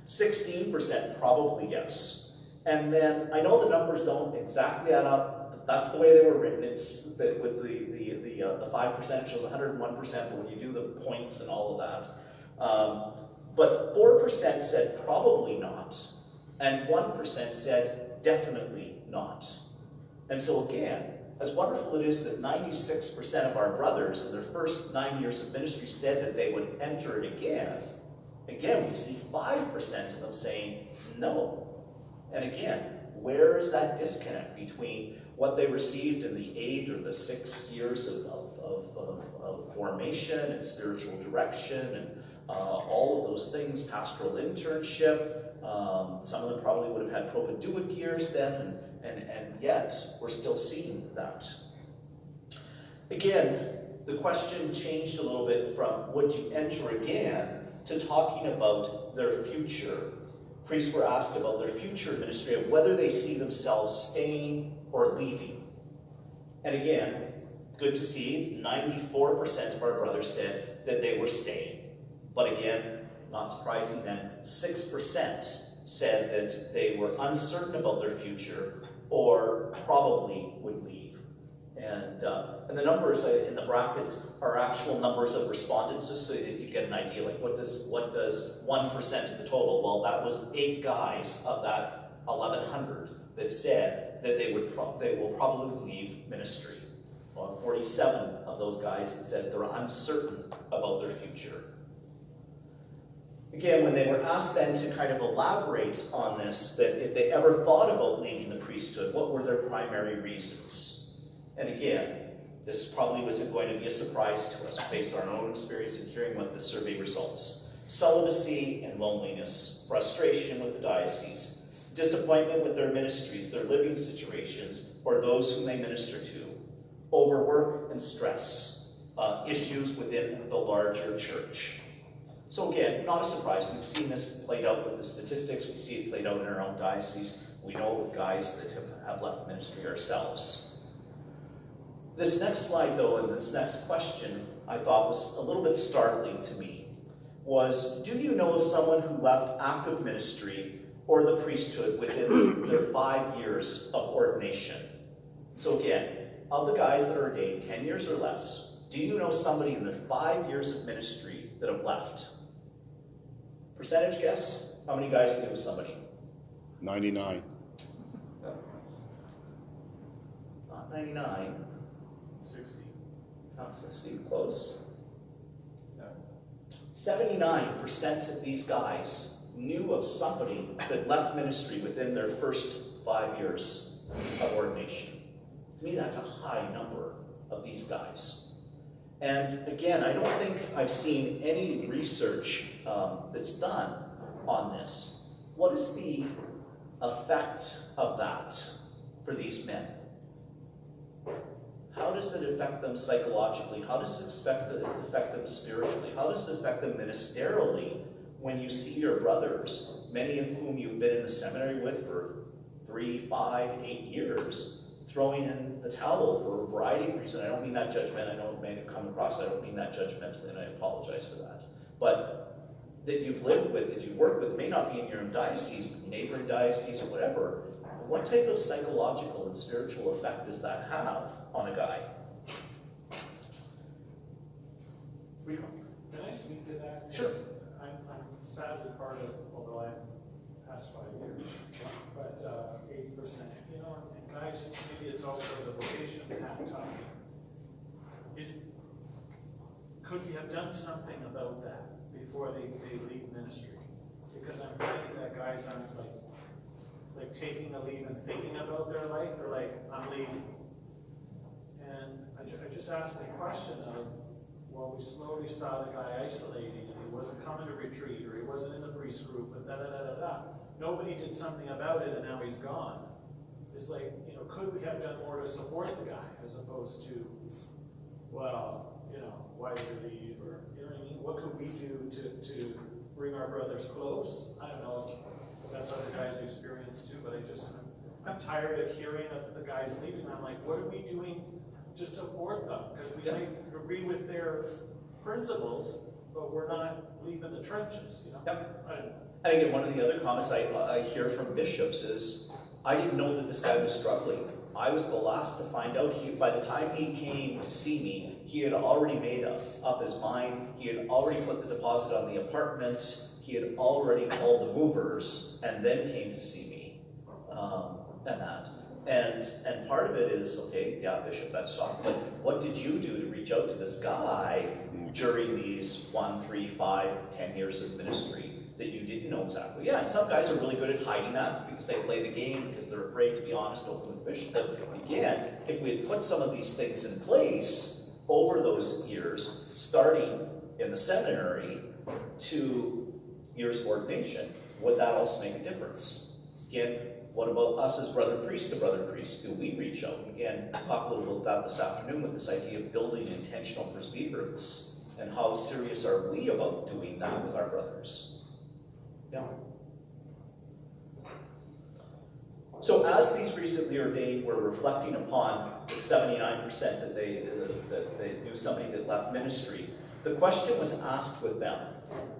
16% probably yes. And then, I know the numbers don't exactly add up, but that's the way they were written. It's that with the 5% shows 101%, but when you do the points and all of that. But 4% said probably not, and 1% said definitely not. And so again, as wonderful it is that 96% of our brothers in their first 9 years of ministry said that they would enter it again, we see 5% of them saying no. And again, where is that disconnect between what they received in the 8 or the 6 years of formation and spiritual direction and all of those things, pastoral internship, some of them probably would have had propaedeuic years then, and yet we're still seeing that. Again, the question changed a little bit from would you enter again to talking about their future. Priests were asked about their future ministry, of whether they see themselves staying or leaving. And again, good to see, 94% of our brothers said that they were staying. But again, not surprising then, 6% said that they were uncertain about their future or probably would leave. And the numbers in the brackets are actual numbers of respondents, just so that you get an idea, like what does 1% of the total? Well, that was 8 guys of that 1,100 that said that they will probably leave ministry. Well, 47 of those guys that said they're uncertain about their future. Again, when they were asked then to kind of elaborate on this, that if they ever thought about leaving the priesthood, what were their primary reasons? And again, this probably wasn't going to be a surprise to us based on our own experience in hearing what the survey results. Celibacy and loneliness, frustration with the diocese, disappointment with their ministries, their living situations, or those whom they minister to, overwork and stress, issues within the larger church. So again, not a surprise. We've seen this played out with the statistics. We see it played out in our own diocese. We know with guys that have left ministry ourselves. This next slide, though, and this next question, I thought was a little bit startling to me, was, do you know of someone who left active ministry or the priesthood within their 5 years of ordination. So again, of the guys that are ordained 10 years or less, do you know somebody in their 5 years of ministry that have left? Percentage guess? How many guys knew somebody? 99. Not 99. 60. Not 60, close. 79% of these guys knew of somebody that left ministry within their first 5 years of ordination. To me, that's a high number of these guys. And again, I don't think I've seen any research that's done on this. What is the effect of that for these men? How does it affect them psychologically? How does it affect them spiritually? How does it affect them ministerially when you see your brothers, many of whom you've been in the seminary with for 3, 5, 8 years, throwing in the towel for a variety of reasons? I don't mean that judgment. I know it may have come across. I don't mean that judgmentally, and I apologize for that. But that you've lived with, that you've worked with, may not be in your own diocese, but neighboring diocese or whatever. What type of psychological and spiritual effect does that have on a guy? Rico? Can I speak to that? Sure. I'm sadly part of, although I'm past 5 years, but 80%. You know, and guys, maybe it's also the vocation of Pat talking. Could we have done something about that before they leave ministry? Because I'm finding that guys aren't like taking the leave and thinking about their life. They're like, I'm leaving. And I just asked the question of, well, we slowly saw the guy isolating, and he wasn't coming to retreat, or he wasn't in the priest group, and da-da-da-da-da. Nobody did something about it, and now he's gone. It's like, you know, could we have done more to support the guy, as opposed to, well, you know, why did you leave, or, you know what I mean? What could we do to bring our brothers close? I don't know if that's other guys' experience too, but I'm tired of hearing of the guys leaving. I'm like, what are we doing to support them? Because we might agree with their principles, but we're not leaving the trenches, you know? Yep. I don't know. And again, one of the other comments I hear from bishops is, I didn't know that this guy was struggling. I was the last to find out. By the time he came to see me, he had already made up his mind. He had already put the deposit on the apartment. He had already called the movers and then came to see me, and that. And part of it is, okay, yeah, Bishop, that's shocking, but what did you do to reach out to this guy during these 1, 3, 5, 10 years of ministry that you didn't know exactly? Yeah, and some guys are really good at hiding that because they play the game, because they're afraid to be honest, open with the bishop. But again, if we had put some of these things in place over those years, starting in the seminary to years of ordination, would that also make a difference? Again, what about us as brother priest to brother priest? Do we reach out? Again, talk a little bit about this afternoon with this idea of building intentional perseverance, and how serious are we about doing that with our brothers? Yeah. So as these recently ordained were reflecting upon the 79% that they knew somebody that left ministry, the question was asked with them,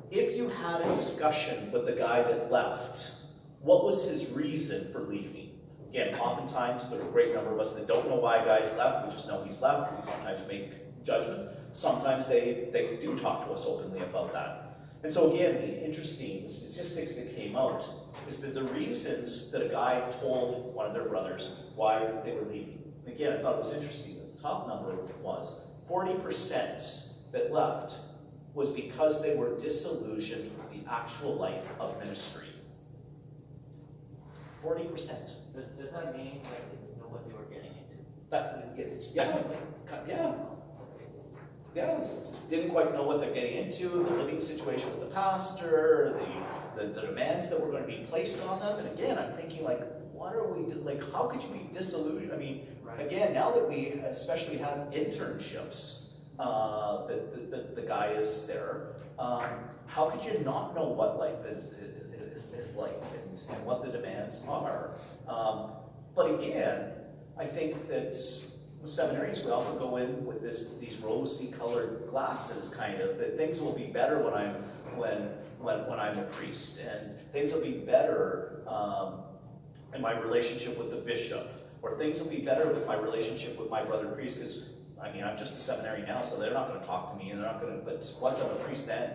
if you had a discussion with the guy that left, what was his reason for leaving? Again, oftentimes there are a great number of us that don't know why guys left, we just know he's left, we sometimes make judgments. Sometimes they do talk to us openly about that. And so again, the interesting statistics that came out is that the reasons that a guy told one of their brothers why they were leaving. Again, I thought it was interesting that the top number was 40% that left was because they were disillusioned with the actual life of ministry. 40%. Does that mean that they didn't know what they were getting into? Yeah. Didn't quite know what they're getting into, the living situation with the pastor, the demands that were going to be placed on them. And again, I'm thinking, like, what are we like? How could you be disillusioned? I mean, again, now that we especially have internships, the guy is there. How could you not know what life is like and what the demands are? But again, I think that with seminaries, we often go in with these rosy-colored glasses, kind of, that things will be better when I'm a priest, and things will be better in my relationship with the bishop, or things will be better with my relationship with my brother priest, because I mean, I'm just a seminary now, so they're not going to talk to me, and they're not going to, but once I'm a priest then.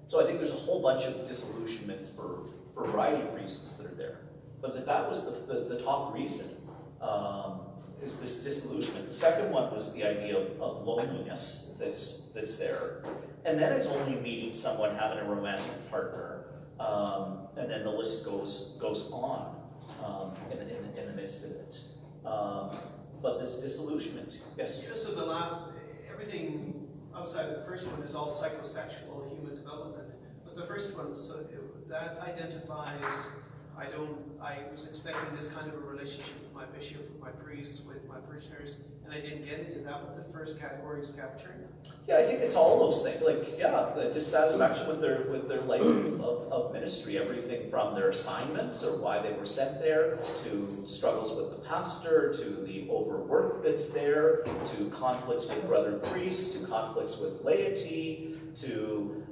So I think there's a whole bunch of disillusionment for a variety of reasons that are there. But that was the top reason, is this disillusionment. The second one was the idea of loneliness that's there. And then it's only meeting someone, having a romantic partner, and then the list goes on in the midst of it. But this disillusionment, yes? Yeah, so everything outside of the first one is all psychosexual human development. But the first one, so that identifies, I was expecting this kind of a relationship with my bishop, with my priests, with my parishioners, and I didn't get it. Is that what the first category is capturing? Yeah, I think it's all those things. Like, yeah, the dissatisfaction with their life of ministry, everything from their assignments or why they were sent there, to struggles with the pastor, to the overwork that's there, to conflicts with brother priests, to conflicts with laity, to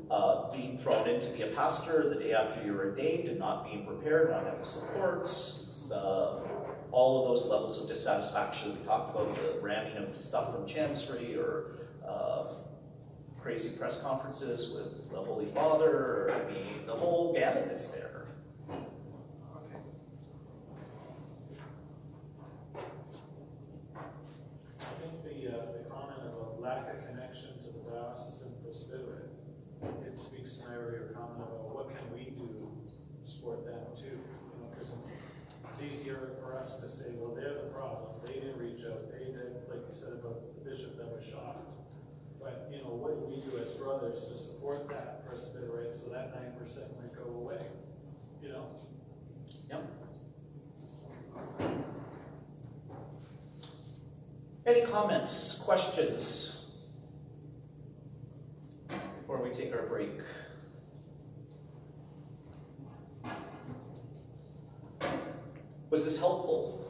being thrown in to be a pastor the day after you're ordained and not being prepared, not having supports. All of those levels of dissatisfaction we talked about, the ramming of stuff from chancery, or crazy press conferences with the Holy Father, or, I mean, the whole gamut that's there. Okay. I think the comment about lack of connection to the diocesan presbyterate, it speaks to my earlier comment about what can we do to support them too, because it's easier for us to say, well, they're the problem, they didn't reach out, they did, like you said about the bishop that was shocked. But, what do we do as brothers to support that presbyterate so that 9% might go away, Yep. Any comments, questions before we take our break? Was this helpful?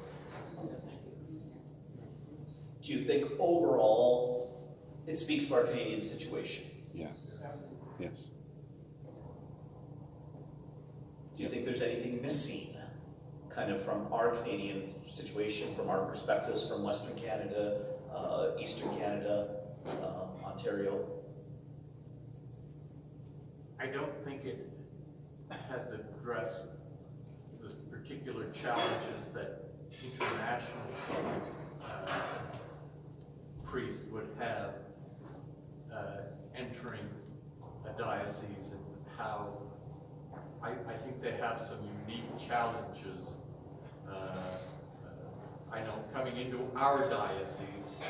Do you think overall it speaks to our Canadian situation? Yes. Yes. Do you think there's anything missing, kind of from our Canadian situation, from our perspectives, from Western Canada, Eastern Canada, Ontario? I don't think it has addressed the particular challenges that international priests would have entering a diocese, and how I think they have some unique challenges. I know coming into our diocese,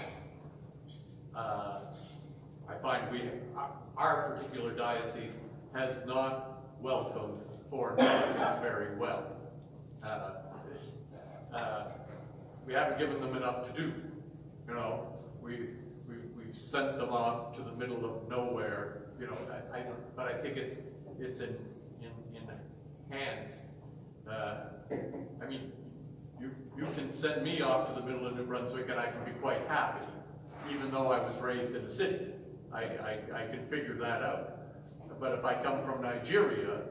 I find our particular diocese has not welcomed foreign priests very well. We haven't given them enough to do. We've sent them off to the middle of nowhere. But I think it's enhanced. I mean, you can send me off to the middle of New Brunswick and I can be quite happy, even though I was raised in a city. I can figure that out. But if I come from Nigeria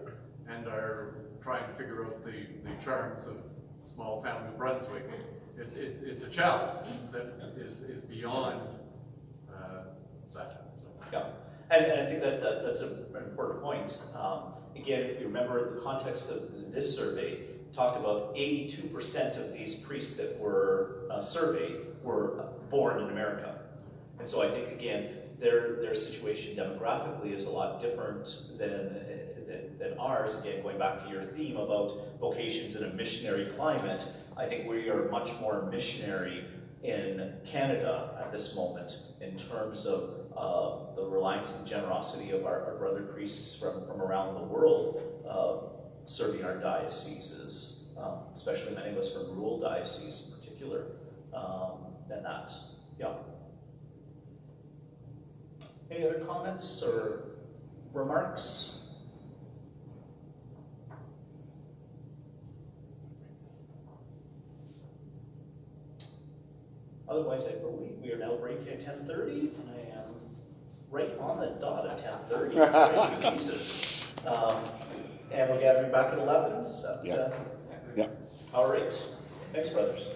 and are trying to figure out the charms of small town New Brunswick, it's a challenge that is beyond that. Yeah, and I think that's an important point. Again, if you remember the context of this survey, talked about 82% of these priests that were surveyed were born in America. And so I think, again, their situation demographically is a lot different than ours. Again, going back to your theme about vocations in a missionary climate, I think we are much more missionary in Canada at this moment in terms of the reliance and generosity of our brother priests from around the world serving our dioceses, especially many of us from rural dioceses in particular, and that, yeah. Any other comments or remarks? Otherwise, I believe we are now breaking at 10:30. I am right on the dot at 10:30. Praise you, Jesus. And we're gathering back at 11. Is that, Yeah. All right. Thanks, brothers.